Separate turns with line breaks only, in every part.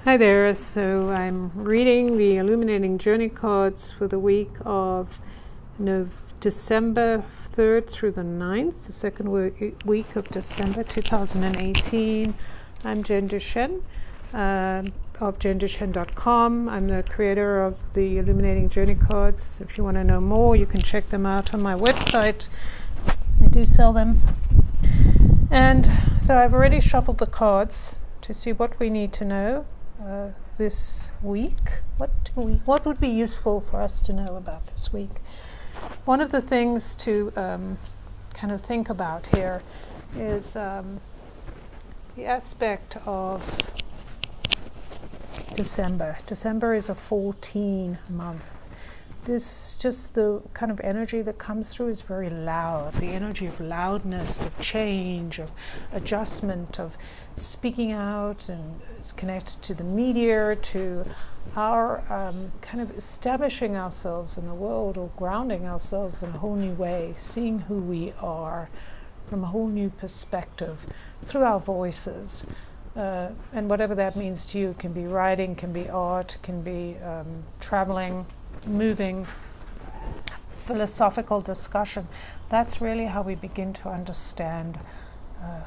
Hi there, so I'm reading the Illuminating Journey cards for the week of December 3rd through the 9th, the second week of December 2018. I'm Ginger Shen of gingershen.com. I'm the creator of the Illuminating Journey cards. If you want to know more, you can check them out on my website. I do sell them. And so I've already shuffled the cards to see what we need to know this week. What would be useful for us to know about this week? One of the things to kind of think about here is the aspect of December. December is a 14 month. This, just the kind of energy that comes through is very loud. The energy of loudness, of change, of adjustment, of speaking out, and it's connected to the media, to our kind of establishing ourselves in the world or grounding ourselves in a whole new way, seeing who we are from a whole new perspective through our voices. And whatever that means to you, it can be writing, can be art, can be traveling, moving, philosophical discussion. That's really how we begin to understand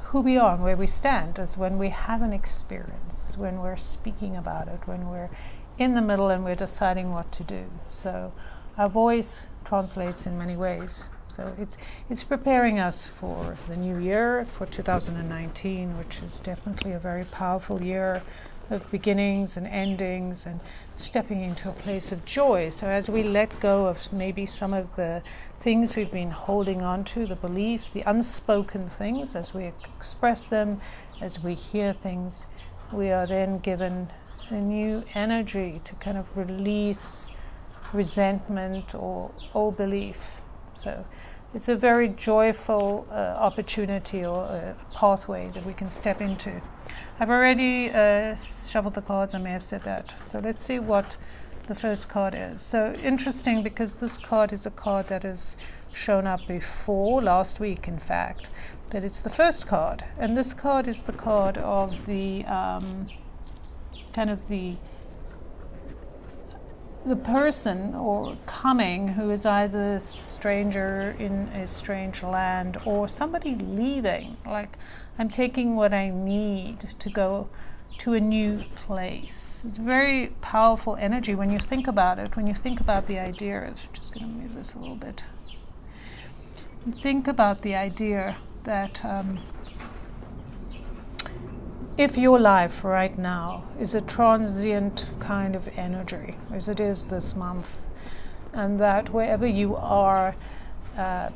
who we are and where we stand, is when we have an experience, when we're speaking about it, when we're in the middle and we're deciding what to do. So our voice translates in many ways. So it's preparing us for the new year, for 2019, which is definitely a very powerful year of beginnings and endings and stepping into a place of joy. So as we let go of maybe some of the things we've been holding on to, the beliefs, the unspoken things, as we express them, as we hear things, we are then given a new energy to kind of release resentment or old belief. So it's a very joyful opportunity or a pathway that we can step into. I've already shuffled the cards, I may have said that. So let's see what the first card is. So interesting, because this card is a card that has shown up before, last week in fact, but it's the first card. And this card is the card of the kind of the person or coming who is either a stranger in a strange land or somebody leaving, like I'm taking what I need to go to a new place. It's very powerful energy when you think about it, when you think about the idea of, just going to move this a little bit, you think about the idea that if your life right now is a transient kind of energy, as it is this month, and that wherever you are, and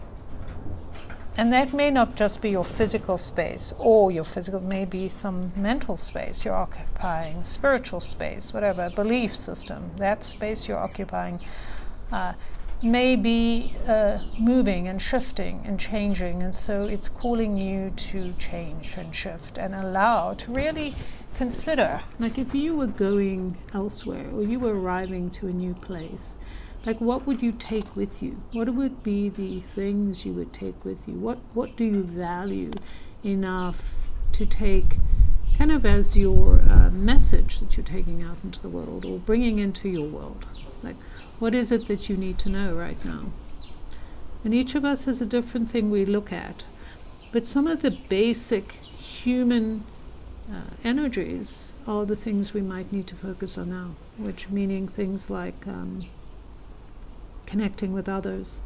that may not just be your physical space, or your physical, maybe some mental space you're occupying, spiritual space, whatever, belief system, that space you're occupying may be moving and shifting and changing, and so it's calling you to change and shift and allow to really consider, like if you were going elsewhere or you were arriving to a new place, like what would you take with you? What would be the things you would take with you? What do you value enough to take kind of as your message that you're taking out into the world or bringing into your world? Like, what is it that you need to know right now? And each of us has a different thing we look at. But some of the basic human energies are the things we might need to focus on now, which meaning things like connecting with others,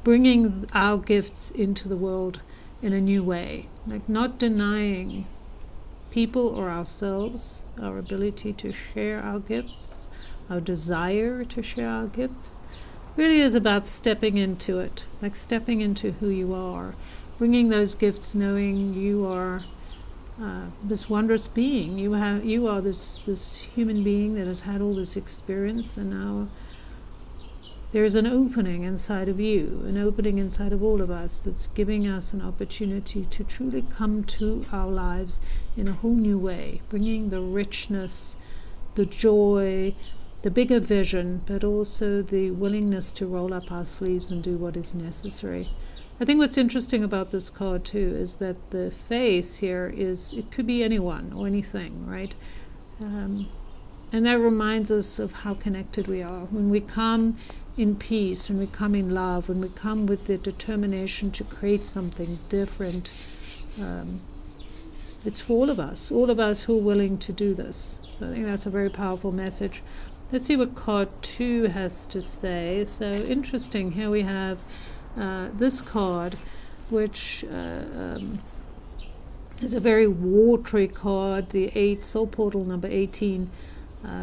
bringing our gifts into the world in a new way, like not denying people or ourselves our ability to share our gifts, our desire to share our gifts. Really is about stepping into it, like stepping into who you are, bringing those gifts, knowing you are this wondrous being. You are this human being that has had all this experience, and now there's an opening inside of you, an opening inside of all of us that's giving us an opportunity to truly come to our lives in a whole new way, bringing the richness, the joy, the bigger vision, but also the willingness to roll up our sleeves and do what is necessary. I think what's interesting about this card too is that the face here is, it could be anyone or anything, right? And that reminds us of how connected we are. When we come in peace, when we come in love, when we come with the determination to create something different, it's for all of us who are willing to do this. So I think that's a very powerful message. Let's see what card 2 has to say. So interesting, here we have this card, which is a very watery card, the 8, Soul Portal number 18,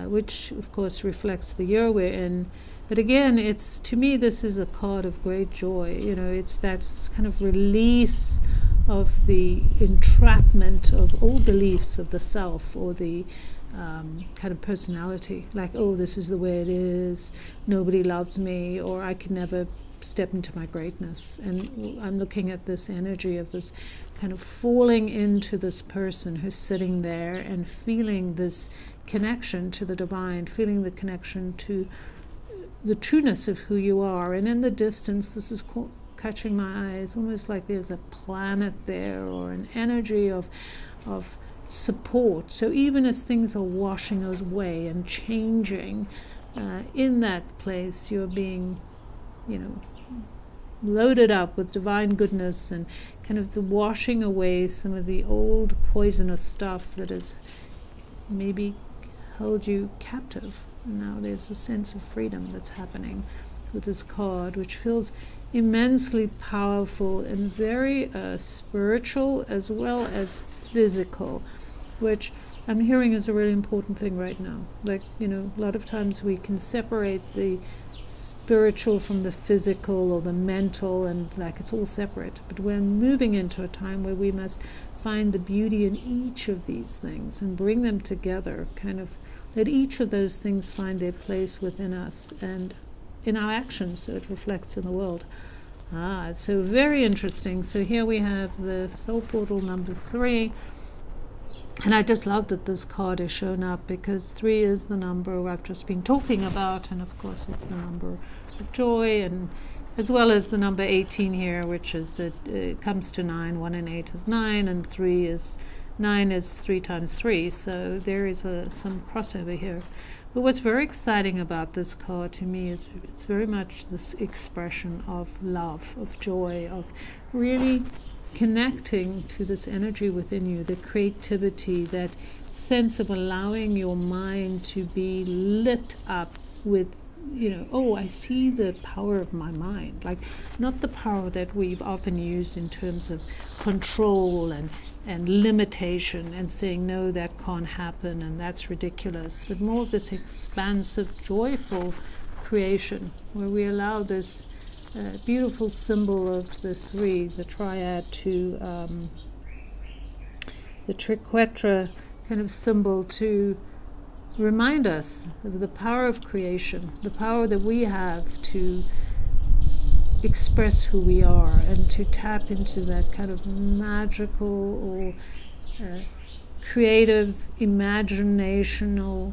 which of course reflects the year we're in. But again, to me, this is a card of great joy. It's that kind of release of the entrapment of all beliefs of the self, or the kind of personality, like, oh, this is the way it is, nobody loves me, or I can never step into my greatness. And I'm looking at this energy of this kind of falling into this person who's sitting there and feeling this connection to the divine, feeling the connection to the trueness of who you are. And in the distance, this is catching my eyes, almost like there's a planet there, or an energy of support. So even as things are washing away and changing, in that place, you're being, loaded up with divine goodness, and kind of the washing away some of the old poisonous stuff that has maybe held you captive. And now there's a sense of freedom that's happening with this card, which feels immensely powerful and very spiritual as well as physical, which I'm hearing is a really important thing right now. Like, a lot of times we can separate the spiritual from the physical or the mental, and like it's all separate. But we're moving into a time where we must find the beauty in each of these things and bring them together, kind of let each of those things find their place within us and in our actions, so it reflects in the world. So very interesting. So here we have the Soul Portal number 3. And I just love that this card has shown up, because 3 is the number I've just been talking about, and of course it's the number of joy, and as well as the number 18 here, which is it comes to 9. 1 and 8 is 9, and 9 is 3 times 3. So there is some crossover here. But what's very exciting about this card to me is it's very much this expression of love, of joy, of really connecting to this energy within you, the creativity, that sense of allowing your mind to be lit up with, oh, I see the power of my mind. Like, not the power that we've often used in terms of control and limitation, and saying, no, that can't happen and that's ridiculous, but more of this expansive, joyful creation, where we allow this beautiful symbol of the 3, the triad, to the triquetra kind of symbol, to remind us of the power of creation, the power that we have to express who we are, and to tap into that kind of magical or creative, imaginational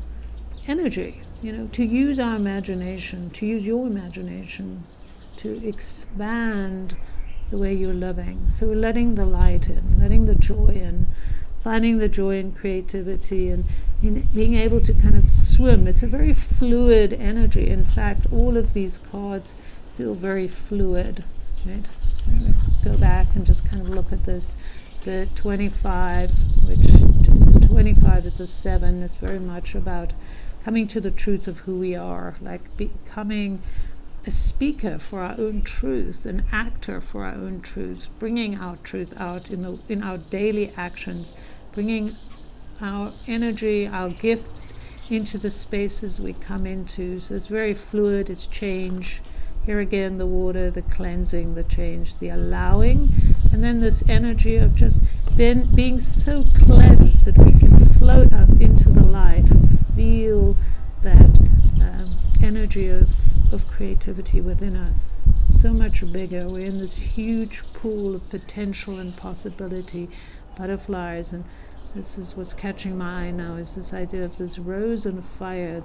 energy, to use our imagination, to use your imagination to expand the way you're living. So we're letting the light in, letting the joy in, finding the joy in creativity, and being able to kind of swim. It's a very fluid energy. In fact, all of these cards feel very fluid, right? Let's go back and just kind of look at this. The 25, which the 25 is a 7, is very much about coming to the truth of who we are, like becoming a speaker for our own truth, an actor for our own truth, bringing our truth out in our daily actions, bringing our energy, our gifts into the spaces we come into. So it's very fluid, it's change. Here again, the water, the cleansing, the change, the allowing, and then this energy of just being so cleansed that we can float up into the light and feel that energy of creativity within us. So much bigger. We're in this huge pool of potential and possibility, butterflies, and this is what's catching my eye now, is this idea of this rose on fire.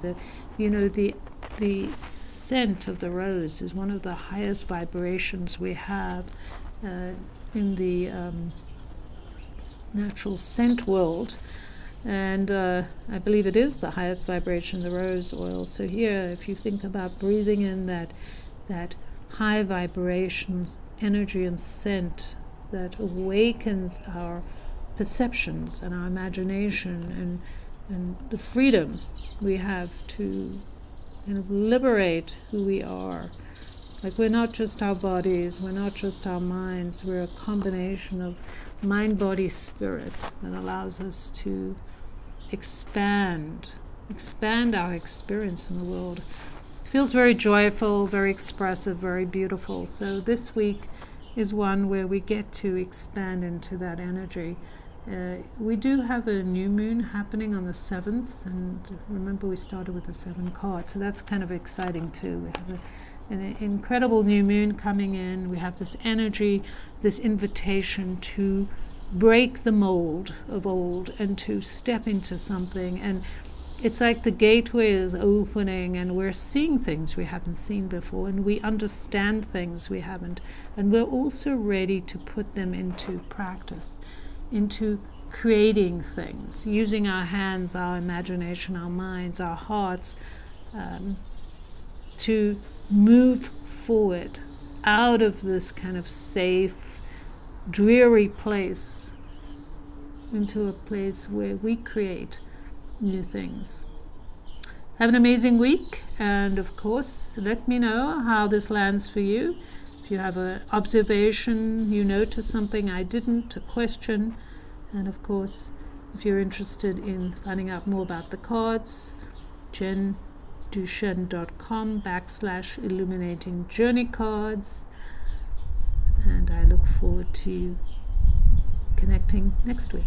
The scent of the rose is one of the highest vibrations we have in the natural scent world. And I believe it is the highest vibration, the rose oil. So here, if you think about breathing in that high vibration energy and scent that awakens our perceptions and our imagination and the freedom we have to kind of liberate who we are. Like, we're not just our bodies, we're not just our minds, we're a combination of mind, body, spirit that allows us to expand our experience in the world. It feels very joyful, very expressive, very beautiful. So this week is one where we get to expand into that energy. We do have a new moon happening on the 7th, and remember we started with the 7 cards, so that's kind of exciting too. We have an incredible new moon coming in. We have this energy, this invitation to break the mold of old and to step into something. And it's like the gateway is opening and we're seeing things we haven't seen before, and we understand things we haven't, and we're also ready to put them into practice, into creating things, using our hands, our imagination, our minds, our hearts, to move forward out of this kind of safe, dreary place into a place where we create new things. Have an amazing week, and of course let me know how this lands for you. If you have an observation, you notice something I didn't, a question, and of course if you're interested in finding out more about the cards, jenduchen.com/illuminating journey cards, and I look forward to connecting next week.